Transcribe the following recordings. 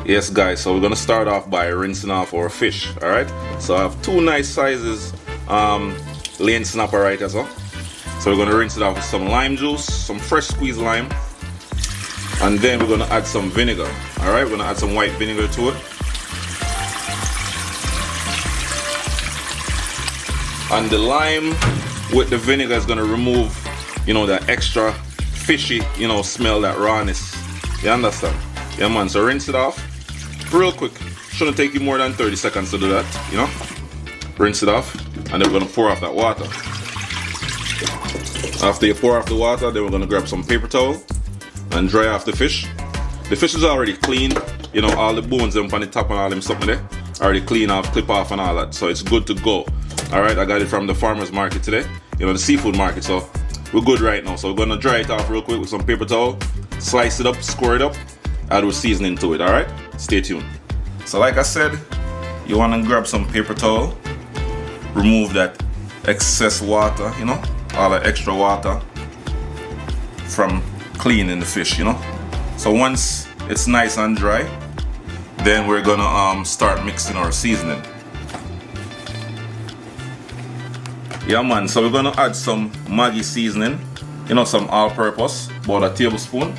Yes guys, so we're gonna start off by rinsing off our fish. Alright, so I have two nice sizes lane snapper right as well. So we're gonna rinse it off with some lime juice, some fresh squeezed lime, and then we're gonna add some vinegar. Alright, we're gonna add some white vinegar to it. And the lime with the vinegar is gonna remove, you know, that extra fishy, you know, smell, that rawness. You understand? Yeah man, so rinse it off real quick. Shouldn't take you more than 30 seconds to do that, you know. Rinse it off, and then we're gonna pour off that water. After you pour off the water, then we're gonna grab some paper towel and dry off the fish. The fish is already clean, you know, all the bones them on the top and all them something there already clean off, clip off and all that, so it's good to go. Alright, I got it from the farmer's market today, you know, the seafood market, so we're good right now. So we're gonna dry it off real quick with some paper towel, slice it up, square it up, add our seasoning to it. Alright, stay tuned. So like I said, you want to grab some paper towel, remove that excess water, you know, all the extra water from cleaning the fish, you know. So once it's nice and dry, then we're gonna start mixing our seasoning. Yeah man, so we're gonna add some Maggi seasoning, you know, some all-purpose, about a tablespoon.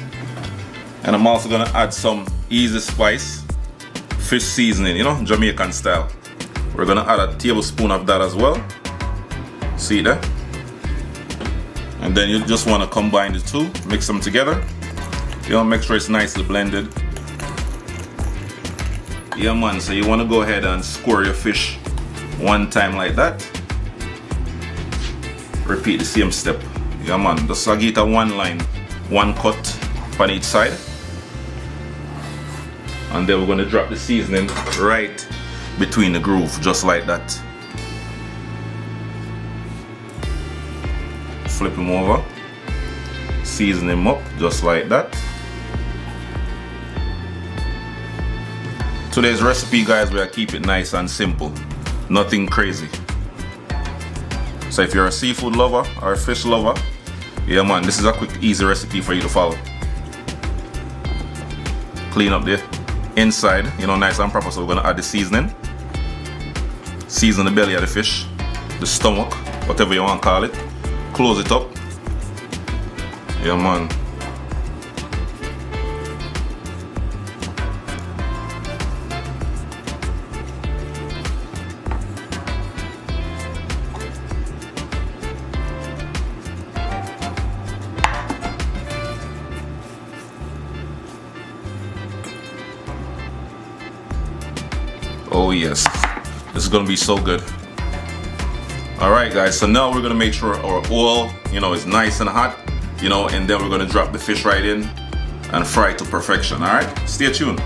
And I'm also gonna add some easy spice fish seasoning, you know, Jamaican style. We're gonna add a tablespoon of that as well. See that? And then you just wanna combine the two, mix them together. You know, make sure it's nicely blended. Yeah man, so you wanna go ahead and score your fish one time like that. Repeat the same step. Yeah man, just get a one line, one cut on each side. And then we're gonna drop the seasoning right between the groove, just like that. Flip him over, season him up, just like that. Today's recipe, guys, we'll keep it nice and simple, nothing crazy. So if you're a seafood lover or a fish lover, yeah man, this is a quick, easy recipe for you to follow. Clean up the inside, you know, nice and proper. So we're gonna add the seasoning. Season the belly of the fish, the stomach, whatever you want to call it. Close it up. Yeah man. Oh yes, this is gonna be so good. Alright guys, so now we're gonna make sure our oil, you know, is nice and hot, you know, and then we're gonna drop the fish right in and fry it to perfection. Alright, stay tuned.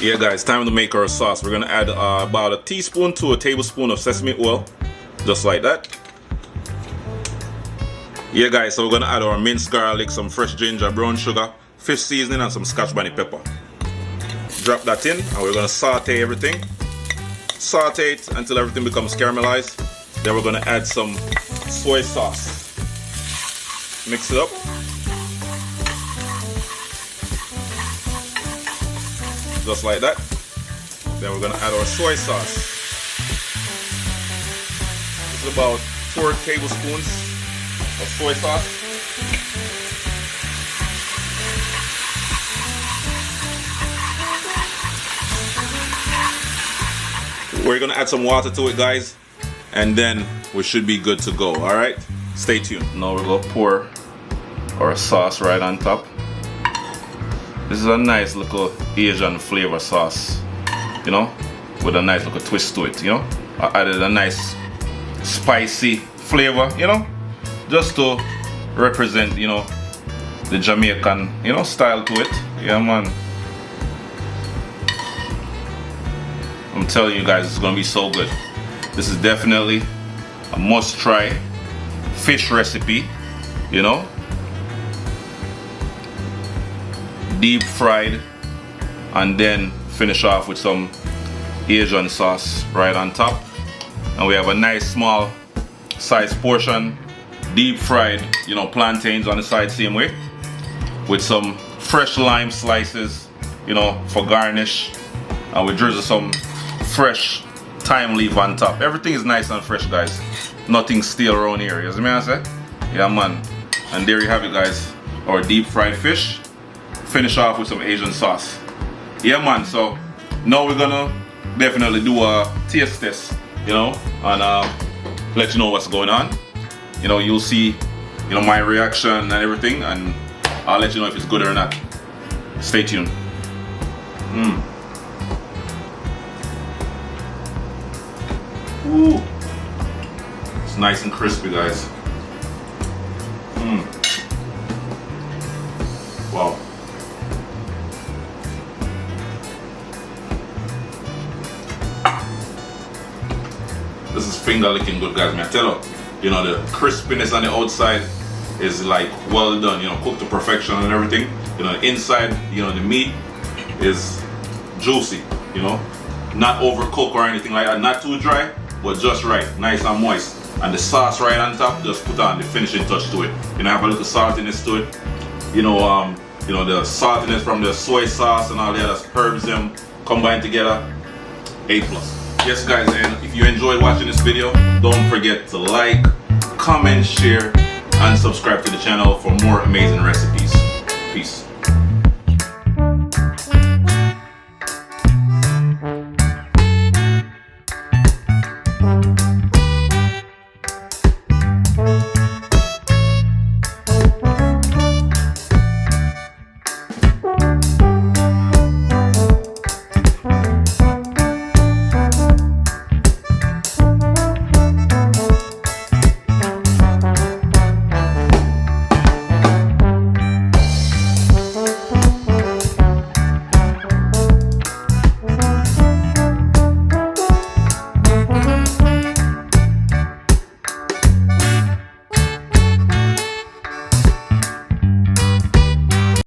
Yeah guys, time to make our sauce. We're gonna add about a teaspoon to a tablespoon of sesame oil, just like that. Yeah guys, so we're gonna add our minced garlic, some fresh ginger, brown sugar, fish seasoning, and some scotch bonnet pepper. Drop that in, and we're gonna saute everything. Saute it until everything becomes caramelized. Then we're gonna add some soy sauce. Mix it up. Just like that. Then we're gonna add our soy sauce. This is about 4 tablespoons of soy sauce. We're gonna add some water to it, guys, and then we should be good to go. All right, stay tuned. Now we're gonna pour our sauce right on top. This is a nice little Asian flavor sauce, you know, with a nice little twist to it, you know. I added a nice spicy flavor, you know, just to represent, you know, the Jamaican, you know, style to it. Yeah, man. I'm telling you guys, it's gonna be so good. This is definitely a must-try fish recipe, you know. Deep fried, and then finish off with some Asian sauce right on top. And we have a nice small size portion, deep fried, you know, plantains on the side same way, with some fresh lime slices, you know, for garnish. And we drizzle some fresh thyme leaf on top. Everything is nice and fresh, guys. Nothing stale around here, you see me I say? Yeah, man. And there you have it, guys, our deep fried fish. Finish off with some Asian sauce. Yeah, man. So now we're gonna definitely do a taste test, you know, and let you know what's going on. You know, you'll see, you know, my reaction and everything, and I'll let you know if it's good or not. Stay tuned. Ooh, it's nice and crispy, guys. Wow. This is finger licking good, guys. I tell you know, the crispiness on the outside is like well done, you know, cooked to perfection and everything. You know, the inside, you know, the meat is juicy, you know, not overcooked or anything like that, not too dry, but just right, nice and moist. And the sauce right on top, just put on the finishing touch to it. You know, have a little saltiness to it. You know, the saltiness from the soy sauce and all the other herbs them combined together. A+. Yes, guys, and if you enjoyed watching this video, don't forget to like, comment, share, and subscribe to the channel for more amazing recipes. Peace.